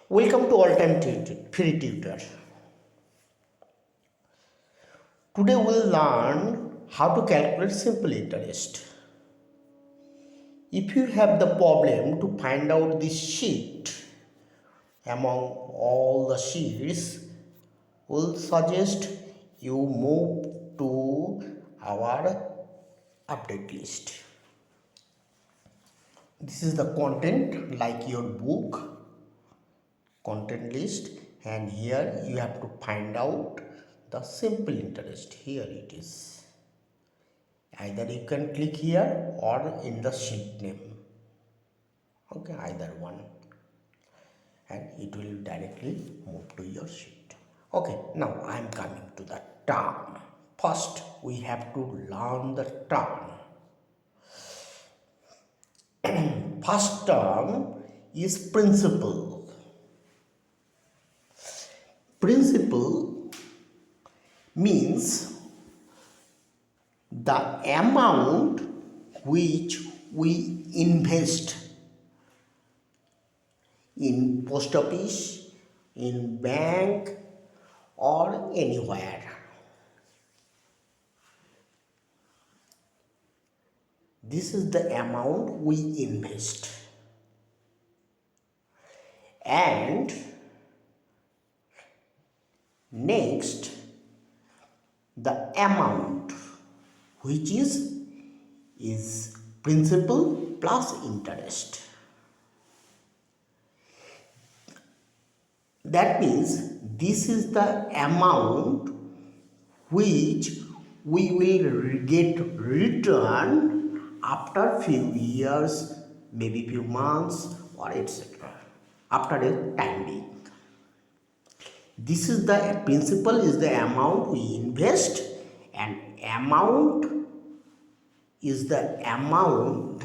Welcome to All Time Free Tutor. Today we'll learn how to calculate simple interest. If you have the problem to find out this sheet among all the sheets, we'll suggest you move to our update list. This is the content like your book content list, and here you have to find out the simple interest. Here it is. Either you can click here or in the sheet name. Okay, either one, and it will directly move to your sheet. Okay, now I am coming to the term. First we have to learn the term. First term is principal. Principal means the amount which we invest in post office, in bank, or anywhere. This is the amount we invest. And next, the amount which is principal plus interest. That means this is the amount which we will get return after few years, maybe few months, or etc. after a time being. This is the principal is the amount we invest, and amount is the amount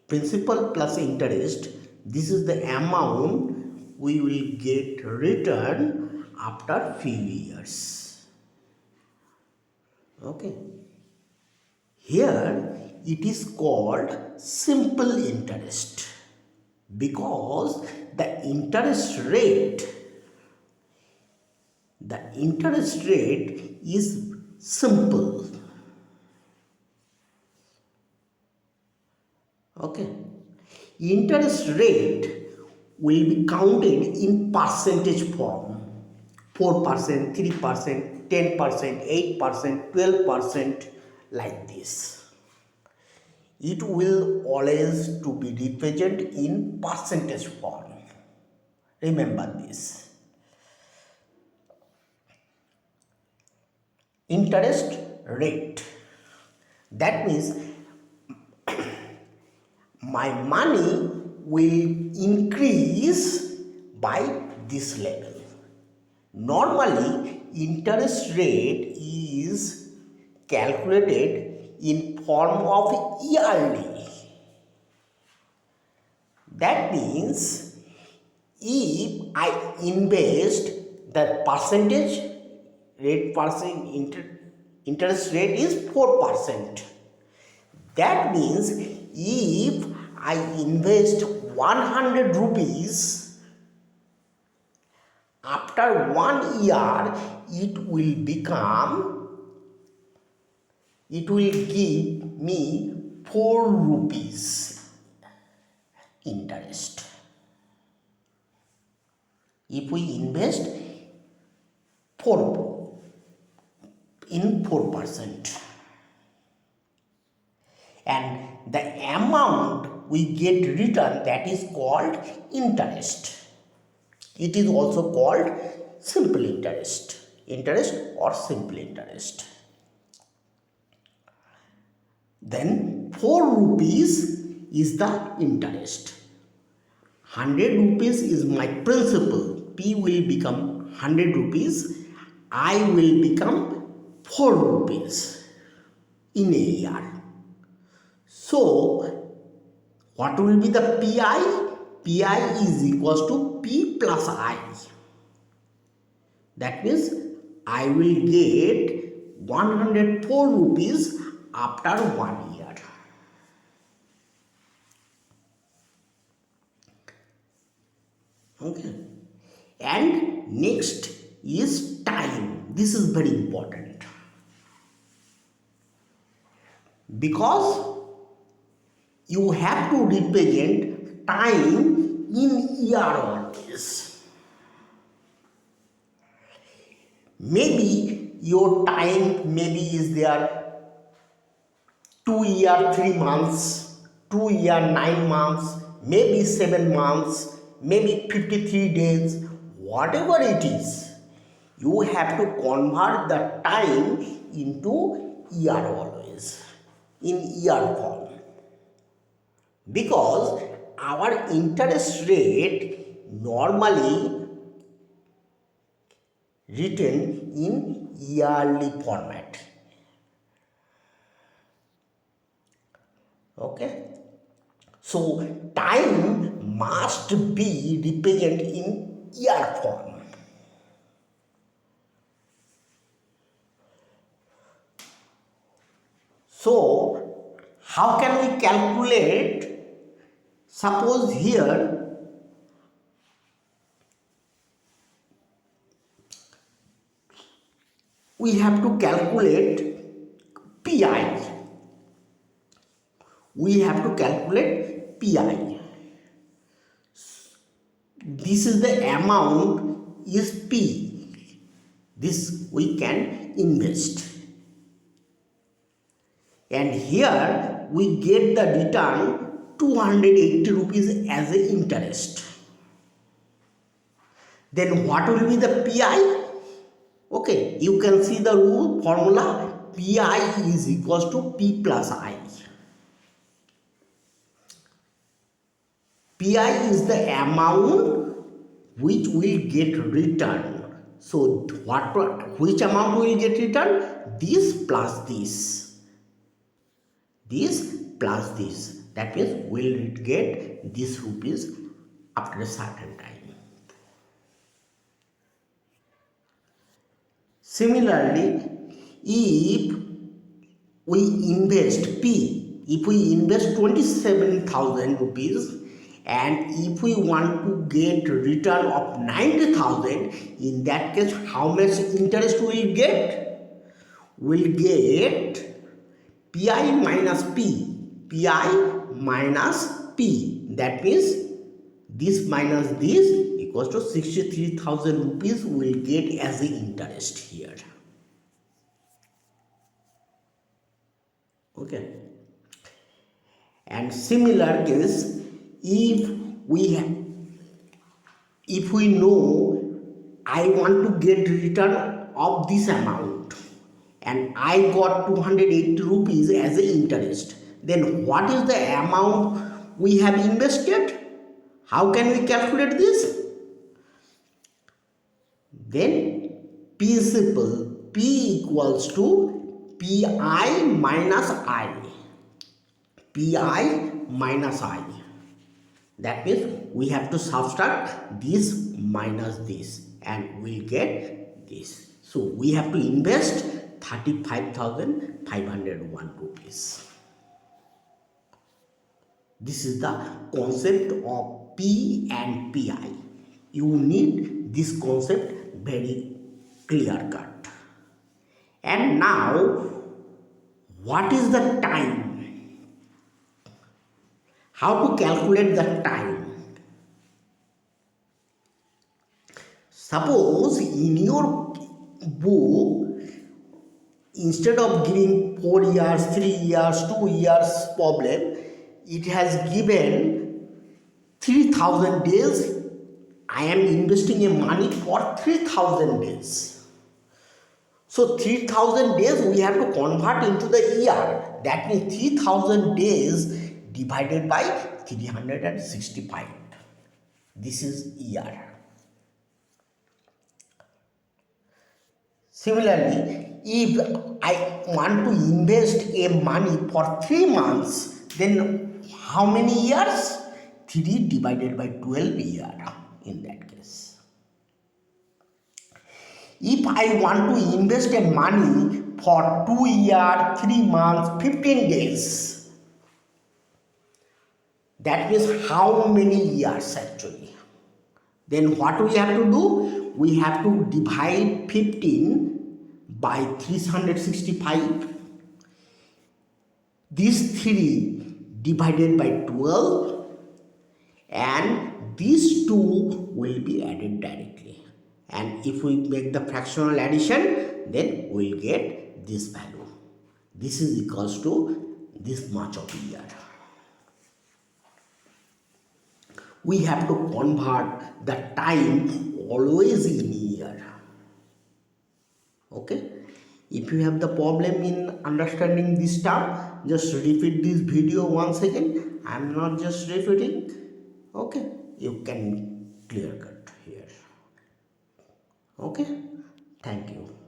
principal plus interest. This is the amount we will get return after few years. Okay. Here it is called simple interest because the interest rate is simple. Okay. Interest rate will be counted in percentage form. 4%, 3%, 10%, 8%, 12%, like this. It will always to be represented in percentage form. Remember this. Interest rate. That means my money will increase by this level. Normally, interest rate is calculated in form of yearly. That means if I invest the percentage rate interest rate is 4%. That means if I invest 100 rupees, after 1 year it will give me 4 rupees interest. If we invest 4%, and the amount we get return, that is called interest. It is also called simple interest or simple interest. Then 4 rupees is the interest. 100 rupees is my principal. P will become 100 rupees. I will become 4 rupees in a year. So, what will be the PI? PI is equals to P plus I. That means I will get 104 rupees after 1 year. Okay. And next is time. This is very important because you have to represent time in year always. Maybe your time maybe is there 2 year 3 months, 2 year 9 months, maybe 7 months, maybe 53 days, whatever it is. You have to convert the time into year always, in year form. Because our interest rate normally written in yearly format. Okay. So time must be represented in year form. So how can we calculate? Suppose here we have to calculate PI. We have to calculate PI. This is the amount is P. This we can invest. And here we get the return 280 rupees as a interest. Then what will be the PI? Okay, you can see the rule formula. PI is equals to P plus I. PI is the amount which will get returned. So which amount will get returned? This plus this. This plus this. That means we'll get this rupees after a certain time. Similarly, if we invest P, if we invest 27,000 rupees and if we want to get return of 90,000, in that case how much interest we get? We'll get PI minus P, PI minus P. That means this minus this equals to 63,000 rupees will get as the interest here. Okay. And similar case, if we know I want to get return of this amount and I got 280 rupees as the interest, then what is the amount we have invested? How can we calculate this? Then P is simple. P equals to PI minus I. PI minus I. That means we have to subtract this minus this and we'll get this. So we have to invest 35,501 rupees. This is the concept of P and PI. You need this concept very clear cut. And now, what is the time? How to calculate the time? Suppose in your book, instead of giving 4 years, 3 years, 2 years problem, it has given 3,000 days. I am investing a money for 3,000 days. So 3,000 days we have to convert into the year. That means 3,000 days divided by 365. This is year. Similarly, if I want to invest a money for 3 months, then how many years? 3 divided by 12 year in that case. If I want to invest a money for 2 years, 3 months, 15 days, that means how many years actually? Then what we have to do? We have to divide 15 by 365. These 3 divided by 12, and these 2 will be added directly. And if we make the fractional addition, then we'll get this value. This is equals to this much of a year. We have to convert the time always in year. Okay. If you have the problem in understanding this term, just repeat this video once again. I am not just repeating. Okay. You can clear cut here. Okay. Thank you.